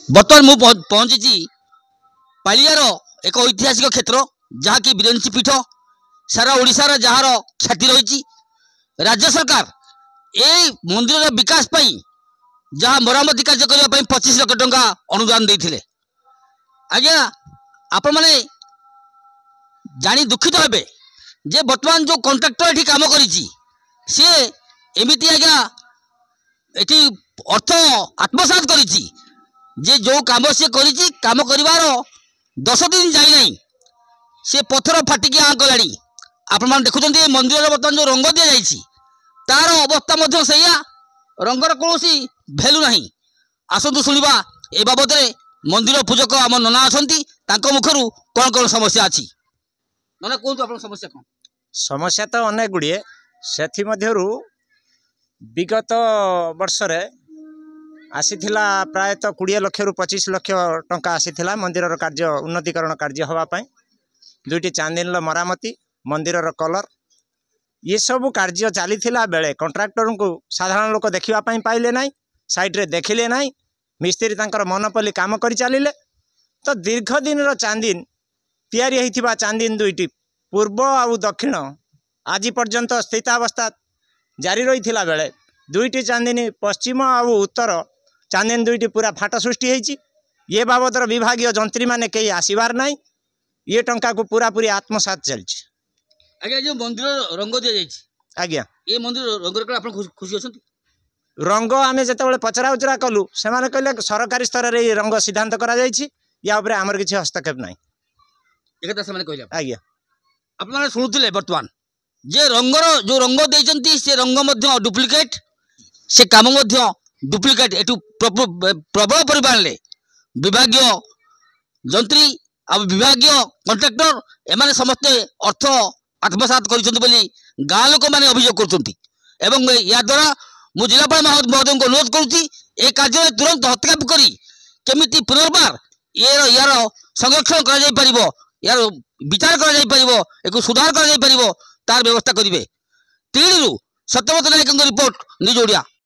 बर्तमान मु पहुंची पालियार एक ऐतिहासिक क्षेत्र जहाँकि विरंची पीठ सारा ओडिशार जार ख्याति रही। राज्य सरकार ए मंदिर विकास पाई जहाँ मरामती कार्य करने 25 लाख टंका अनुदान देते। आज्ञा आपण मैंने जानी दुखित हे जे बर्तमान जो कंट्राक्टर ये कम करमिति आज्ञा ये अर्थ आत्मसात करी जे जो काम सी काम कर 10 दिन जाई से पत्थर फाटिकी आँ कला। आपण मैंने देखुं मंदिर बर्तमान जो रंग दि जाइए तार अवस्था से रंगर कौन भैल्यू ना। आसतु शुणा ए बाबद मंदिर पूजक आम नना अच्छा मुखर कौन कौन समस्या अच्छी नना कहतु आप समस्या कौन? समस्या तो अनेक गुड़िए से विगत वर्ष आसीथिला प्रायतः 20 लाख रु 25 लाख टंका आसीथिला मंदिर कार्य उन्नतीकरण कार्य होगापाई। 2टी चांदिल मरामती मंदिर कलर ये सब कार्य चली बेले कंट्राक्टर को साधारण लोक देखापी पाइले ना, साइड्रे देखिले ना, मिस्त्री तांकर मनपल्ली काम कर चलिले। तो दीर्घ दिन चांदिन तैयारी होइथिबा चांदिन 2टी पूर्व आउ दक्षिण आज पर्यंत स्थितावस्था जारी रही बेले 2टी चांदिनी पश्चिम आउ उत्तर चांदिन 2टी पूरा फाट सृष्टि होइछि। ये बाबदर विभागीय जंत्री माने कई आसबार ना, ये टंका को पूरा पूरी आत्मसात चलछि। आज्ञा जो मंदिर रंग दि जाइए आज्ञा ये मंदिर रंग खुशी अच्छा रंग आम जो पचरा उचरा कलु से कहले सरकारी स्तर में रंग सिद्धांत करा या आमर किसी हस्तक्षेप ना कहले। आज्ञा आप शुणुले बर्तमान जे रंगर जो रंग देते से रंग डुप्लिकेट से काम डुप्लिकेट एटू प्रबल परिमाण में विभागीय जंत्री आ विभागीय कंट्राक्टर एमाने समस्ते अर्थ आत्मसात कर गाँ लोक मैंने अभियोग कर या द्वारा मु जिलापाल महोदय को अनुरोध करुँच कार्य तुरंत हस्तक्षेप करी केमिति पुनर्बार यार संरक्षण कर यार विचार कर सुधार कर तार व्यवस्था करेंगे। 3 सत्यव्रत नायक रिपोर्ट निज ओडिया।